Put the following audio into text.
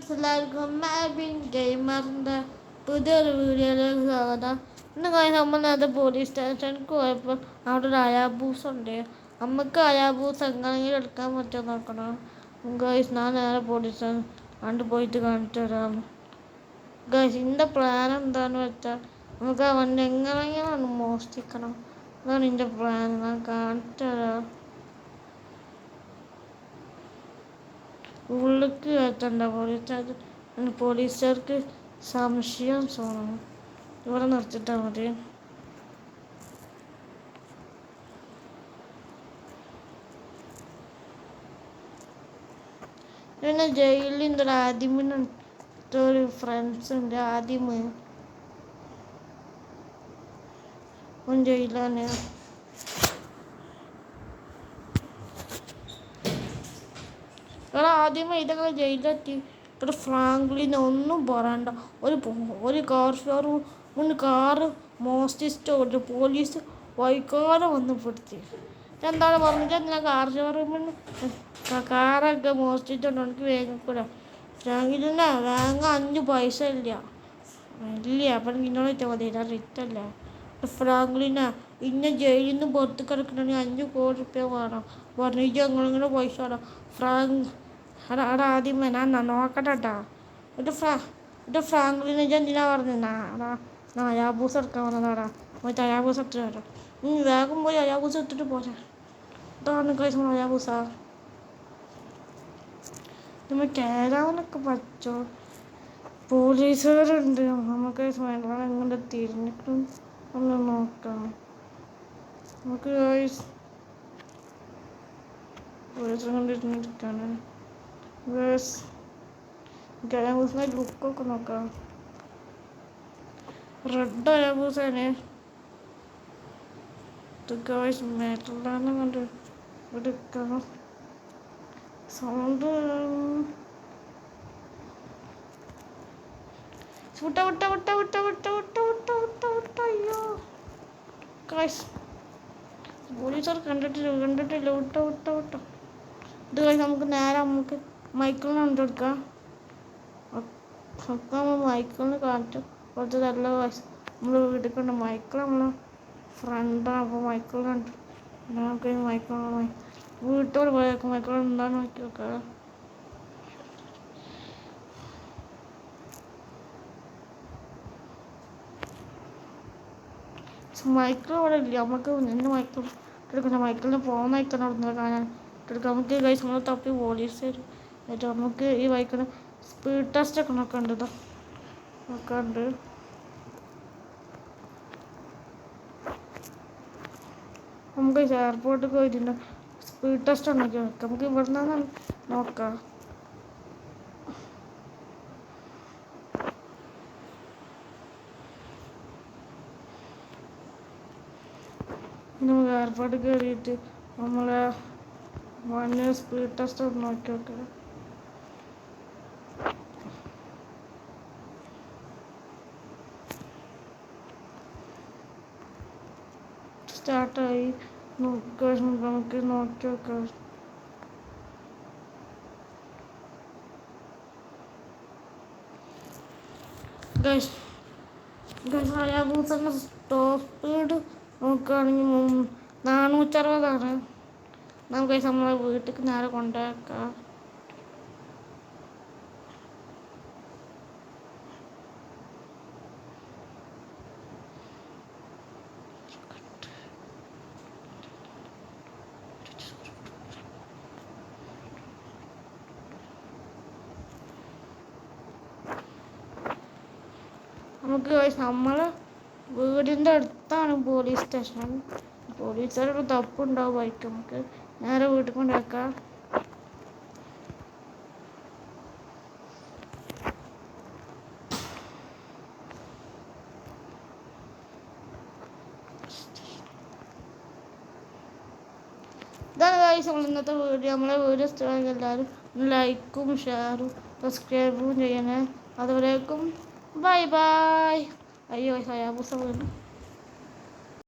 എല്ലാവർക്കും മാബിൻ ഗെയിമറിൻ്റെ പുതിയൊരു വീഡിയോയിലേക്ക് സ്വാഗതം. ഇന്ന് കഴിഞ്ഞ് നമ്മൾ അത് പോലീസ് സ്റ്റേഷനിൽ പോയപ്പോൾ അവിടെ ഒരു അയാബൂസ് ഉണ്ട്. നമുക്ക് അയാബൂസ് എങ്ങനെയെങ്കിലും എടുക്കാൻ പറ്റുമോ നോക്കണം. ഗൈസ് ഞാൻ നേരെ പോലീസ് സ്റ്റേഷൻ കണ്ടു പോയിട്ട് കാണിച്ചു തരാം. ഗൈസ് എൻ്റെ പ്ലാൻ എന്താണെന്ന് വെച്ചാൽ നമുക്ക് ആ വണ്ടി എങ്ങനെയെങ്കിലും മോഷ്ടിക്കണം. അതാണ് എൻ്റെ പ്ലാൻ. ഞാൻ കാണിച്ചു തരാം. ഉള്ളിലേക്ക് കയറ്റണ്ട പോലീസുകാർക്ക് സംശയം തോന്നണം. ഇവിടെ നിർത്തിയിട്ടാൽ മതി. പിന്നെ ജയിലിൽ എന്തൊരു ആദ്യമിനൊരു ഫ്രണ്ട്സ് ഉണ്ട്. ആദ്യമേ ജയിലാണ്. ആദ്യമേ ഇതൊക്കെ ജയിലെത്തി. ഇവിടെ ഫ്രാങ്ക്ലിനെ ഒന്നും പറയണ്ട. ഒരു കാർ ഷോറൂം കാറ് മോഷ്ടിച്ചിട്ട് പോലീസ് വൈകാതെ വന്ന് പിടിച്ച്. എന്താണ് പറഞ്ഞിട്ട് ഞാൻ കാർ ഷോറൂമിന് കാറൊക്കെ മോഷ്ടിച്ചിട്ടുണ്ട്. എനിക്ക് വേഗം കൂടെ ഫ്രാങ്ക്ലിനെ വേഗം 5 പൈസ ഇല്ല. അപ്പം ഇന്നോട് വെച്ചാൽ മതി. ഞാൻ റിച്ചല്ല. ഫ്രാങ്ക്ലിനെ ഇന്ന ജയിലിൽ നിന്ന് പുറത്ത് കിടക്കണമെങ്കിൽ 5 കോടി റുപ്യ വേണം. പറഞ്ഞിട്ട് ഞങ്ങളിങ്ങനെ പൈസ വേണം. അവിടെ ആദ്യമേ ഞാൻ നോക്കട്ടെട്ടാ. ഇത് ഫ്രാങ്ക്ലിനെ എന്തിനാ പറഞ്ഞത്? അയാബൂസ് എടുക്കാൻ വന്നതാടാ. മറ്റേ അയാബൂസ് എടുത്തിട്ട് വരാം. വേഗം പോയി അയാബൂസ് എടുത്തിട്ട് പോരാ. ഇതാണ് കഴിച്ച അയാബൂസാ. നമ്മൾ കയറാനൊക്കെ പറ്റോ? പോലീസുകാരുണ്ട്. നമുക്ക് വേണ്ട എങ്ങനെ തിരിഞ്ഞിട്ടും ഒന്ന് നോക്കാം. നമുക്ക് പോലീസ് കണ്ടിരിക്കാണ്. അയാബൂസിൻ്റെ ലുക്കൊക്കെ നോക്കാം. റെഡ് അയാബൂസാണ്. മെറ്റലാണ് കണ്ട് എടുക്കാം. സൗണ്ട് അയ്യോ പോലീസുകാർ കണ്ടിട്ടില്ല. വിട്ടോ ഇത് കഴിഞ്ഞ് നമുക്ക് നേരെ മൈക്കിളിനെ കണ്ടെടുക്കാം. മൈക്കിളിന് കാണിച്ചു കുറച്ച് നല്ല നമ്മൾ വീട്ടിൽ കൊണ്ട് മൈക്കിൾ നമ്മളെ ഫ്രണ്ടാണ്. അപ്പോൾ മൈക്കിൾ കണ്ടു. നമുക്ക് വീട്ടോട് പോയേക്കും. മൈക്കിൾ എന്താണെന്ന് നോക്കി നോക്കാം. മൈക്കിൾ ഇവിടെ ഇല്ല. നമുക്ക് നിന്ന് മൈക്കിൾ എടുക്കണം. മൈക്കിളിന് പോകുന്ന വയ്ക്കണം. അവിടെ കാണാൻ എടുക്കാം. നമുക്ക് കഴിച്ച് നമ്മൾ തപ്പി പോലീസ് വരും. എന്നിട്ട് നമുക്ക് ഈ ബൈക്കിന് സ്പീഡ് ടെസ്റ്റ് ഒക്കെ നോക്കണ്ട്. നോക്കാണ്ട് നമുക്ക് എയർപോർട്ടിൽ പോയിട്ടുണ്ട്. സ്പീഡ് ടെസ്റ്റ് ഉണ്ടാക്കി നോക്കാം. നമുക്ക് ഇവിടെ നിന്നാണ് നോക്കാം. നമുക്ക് എയർപോർട്ടിൽ കയറിയിട്ട് നമ്മളെ വണ്ടി സ്പീഡ് ടെസ്റ്റ് ഒന്ന് നോക്കി നോക്കാം. സ്റ്റാർട്ടായി. നമുക്ക് നോക്കി നോക്കാം. അയാബൂസിൻ്റെ ടോപ്പ് സ്പീഡ് നോക്കുകയാണെങ്കിൽ 460. നമുക്ക് നമ്മളെ വീട്ടിലേക്ക് നേരെ കൊണ്ടുപോയേക്കാം. നമുക്ക് നമ്മളെ വീടിൻ്റെ അടുത്താണ് പോലീസ് സ്റ്റേഷൻ. പോലീസുകാരുടെ തപ്പുണ്ടാവും ബൈക്ക്. നമുക്ക് നേരെ വീട്ടിൽ കൊണ്ടുവയ്ക്കാം. ഇതാണ് ഗൈസ് നമ്മൾ ഇന്നത്തെ വീഡിയോ. നമ്മളെ വീഡിയോ ഇഷ്ടമായെങ്കിൽ എല്ലാവരും ലൈക്കും ഷെയറും സബ്സ്ക്രൈബും ചെയ്യണേ. അതുവരേക്കും ബൈ. അയ്യോ അയാബൂസ വീണ്ടും